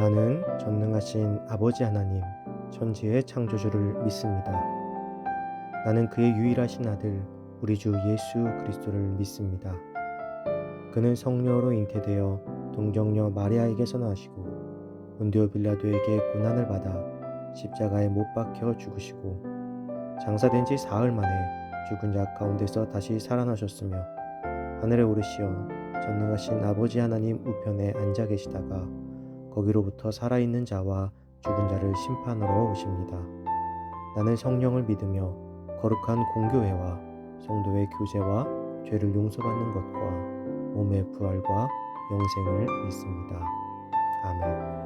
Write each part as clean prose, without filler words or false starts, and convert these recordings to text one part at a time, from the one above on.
나는 전능하신 아버지 하나님, 천지의 창조주를 믿습니다. 나는 그의 유일하신 아들, 우리 주 예수 그리스도를 믿습니다. 그는 성령으로 잉태되어 동정녀 마리아에게서 나시고 본디오 빌라도에게 고난을 받아 십자가에 못 박혀 죽으시고 장사된 지 사흘 만에 죽은 자 가운데서 다시 살아나셨으며 하늘에 오르시어 전능하신 아버지 하나님 우편에 앉아 계시다가 거기로부터 살아있는 자와 죽은 자를 심판하러 오십니다. 나는 성령을 믿으며 거룩한 공교회와 성도의 교제와 죄를 용서받는 것과 몸의 부활과 영생을 믿습니다. 아멘.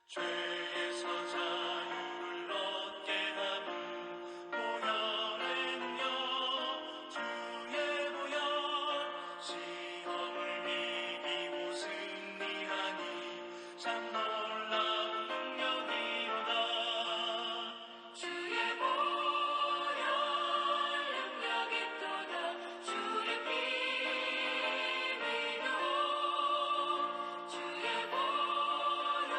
죄에서 자유를 얻게 하는 보혈은요 주의 보혈 시험을 이기고 승리하니 참 놀라운 능력이로다 주의 보혈 능력이 또다 주의 피 믿어 주의 보혈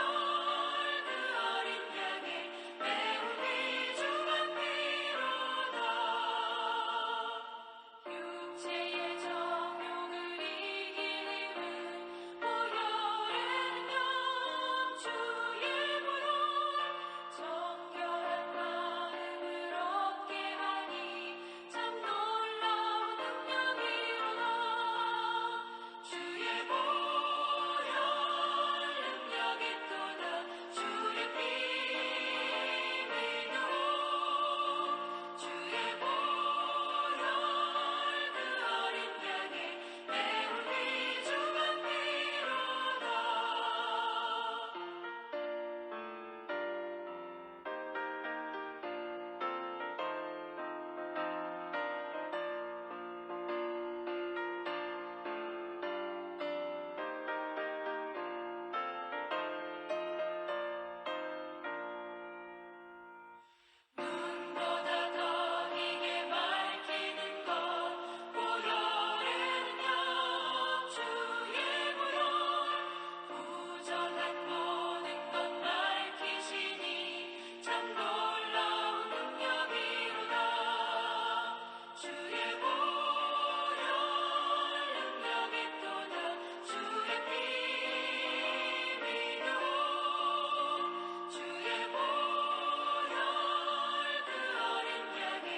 육체의 정욕을 이기는 보혈은요 주의 보혈 정결한 마음을 얻게 하니 참 놀라운 능력이로다 주의 보혈 능력이 또다 주의 피 믿어 주의 보혈 그 어린 양의 매우 귀중한 피로다 눈보다 더 이게 밝히는 것 보혈은요 주의 보혈 부정한 모든 것 밝히시니 참 놀라운 능력이로다 주의 보혈 능력이 또다 주의 피 믿어 주의 보혈 그 어린 양의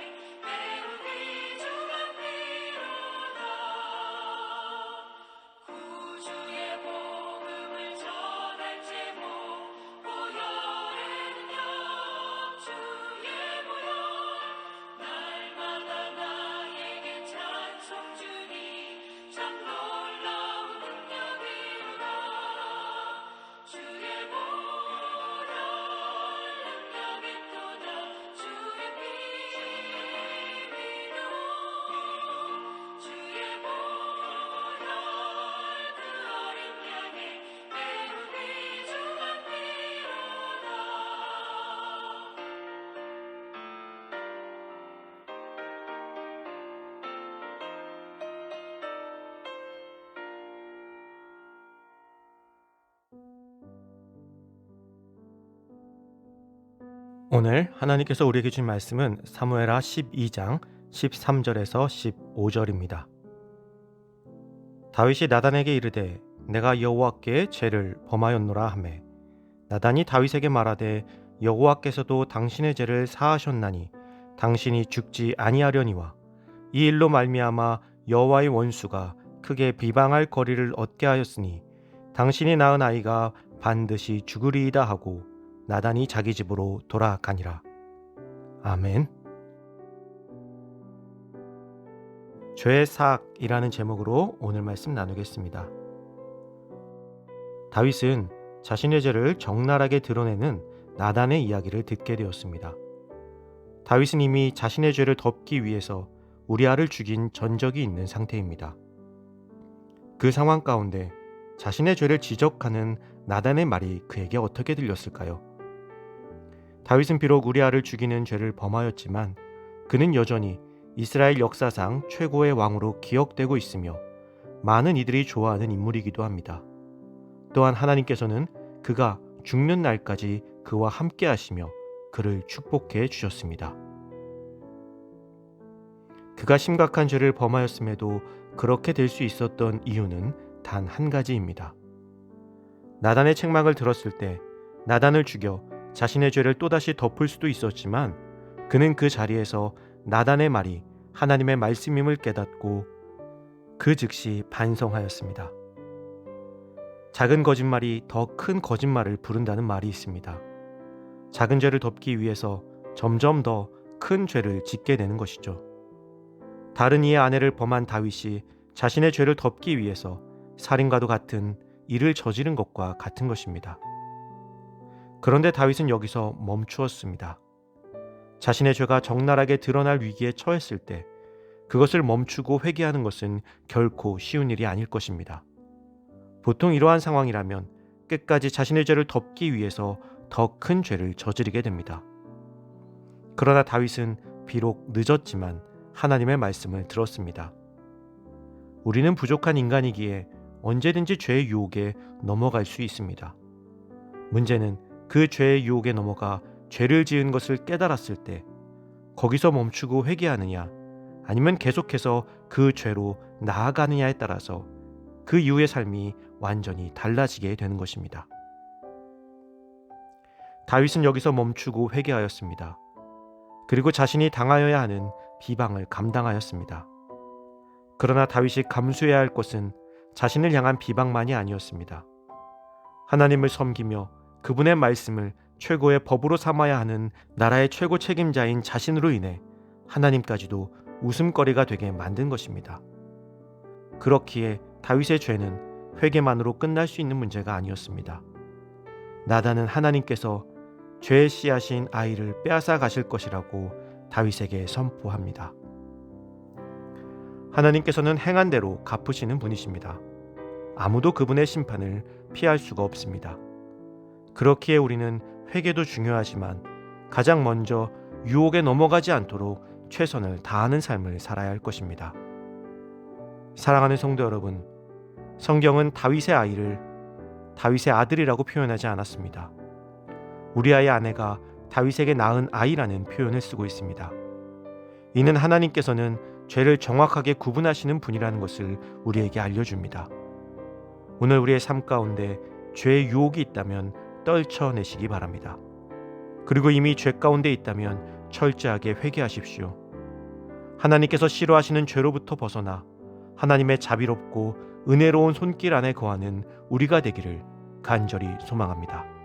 매우 귀중한 피로다 구주의 복음을 전할 제목 보혈은요 주의 보혈 날마다 나에게 찬송 주니 참 놀라운 능력이로다 주의 보혈 능력이 또다 주의 피 믿어 주의 보혈 그 어린 양의 매우 귀중한 피로다 오늘 하나님께서 우리에게 주신 말씀은 사무엘하 12장 13절에서 15절입니다. 다윗이 나단에게 이르되 내가 여호와께 죄를 범하였노라 하매 나단이 다윗에게 말하되 여호와께서도 당신의 죄를 사하셨나니 당신이 죽지 아니하려니와 이 일로 말미암아 여호와의 원수가 크게 비방할 거리를 얻게 하였으니 당신이 낳은 아이가 반드시 죽으리이다 하고 나단이 자기 집으로 돌아가니라. 아멘. 죄의 사악이라는 제목으로 오늘 말씀 나누겠습니다. 다윗은 자신의 죄를 적나라하게 드러내는 나단의 이야기를 듣게 되었습니다. 다윗은 이미 자신의 죄를 덮기 위해서 우리아를 죽인 전적이 있는 상태입니다. 그 상황 가운데 자신의 죄를 지적하는 나단의 말이 그에게 어떻게 들렸을까요? 다윗은 비록 우리아를 죽이는 죄를 범하였지만 그는 여전히 이스라엘 역사상 최고의 왕으로 기억되고 있으며 많은 이들이 좋아하는 인물이기도 합니다. 또한 하나님께서는 그가 죽는 날까지 그와 함께 하시며 그를 축복해 주셨습니다. 그가 심각한 죄를 범하였음에도 그렇게 될 수 있었던 이유는 단 한 가지입니다. 나단의 책망을 들었을 때 나단을 죽여 자신의 죄를 또다시 덮을 수도 있었지만 그는 그 자리에서 나단의 말이 하나님의 말씀임을 깨닫고 그 즉시 반성하였습니다. 작은 거짓말이 더 큰 거짓말을 부른다는 말이 있습니다. 작은 죄를 덮기 위해서 점점 더 큰 죄를 짓게 되는 것이죠. 다른 이의 아내를 범한 다윗이 자신의 죄를 덮기 위해서 살인과도 같은 일을 저지른 것과 같은 것입니다. 그런데 다윗은 여기서 멈추었습니다. 자신의 죄가 적나라하게 드러날 위기에 처했을 때 그것을 멈추고 회개하는 것은 결코 쉬운 일이 아닐 것입니다. 보통 이러한 상황이라면 끝까지 자신의 죄를 덮기 위해서 더 큰 죄를 저지르게 됩니다. 그러나 다윗은 비록 늦었지만 하나님의 말씀을 들었습니다. 우리는 부족한 인간이기에 언제든지 죄의 유혹에 넘어갈 수 있습니다. 문제는 그 죄의 유혹에 넘어가 죄를 지은 것을 깨달았을 때 거기서 멈추고 회개하느냐 아니면 계속해서 그 죄로 나아가느냐에 따라서 그 이후의 삶이 완전히 달라지게 되는 것입니다. 다윗은 여기서 멈추고 회개하였습니다. 그리고 자신이 당하여야 하는 비방을 감당하였습니다. 그러나 다윗이 감수해야 할 것은 자신을 향한 비방만이 아니었습니다. 하나님을 섬기며 그분의 말씀을 최고의 법으로 삼아야 하는 나라의 최고 책임자인 자신으로 인해 하나님까지도 웃음거리가 되게 만든 것입니다. 그렇기에 다윗의 죄는 회개만으로 끝날 수 있는 문제가 아니었습니다. 나단은 하나님께서 죄의 씨앗인 아이를 빼앗아 가실 것이라고 다윗에게 선포합니다. 하나님께서는 행한 대로 갚으시는 분이십니다. 아무도 그분의 심판을 피할 수가 없습니다. 그렇기에 우리는 회개도 중요하지만 가장 먼저 유혹에 넘어가지 않도록 최선을 다하는 삶을 살아야 할 것입니다. 사랑하는 성도 여러분, 성경은 다윗의 아이를 다윗의 아들이라고 표현하지 않았습니다. 우리아의 아내가 다윗에게 낳은 아이라는 표현을 쓰고 있습니다. 이는 하나님께서는 죄를 정확하게 구분하시는 분이라는 것을 우리에게 알려줍니다. 오늘 우리의 삶 가운데 죄의 유혹이 있다면 떨쳐내시기 바랍니다. 그리고 이미 죄 가운데 있다면 철저하게 회개하십시오. 하나님께서 싫어하시는 죄로부터 벗어나 하나님의 자비롭고 은혜로운 손길 안에 거하는 우리가 되기를 간절히 소망합니다.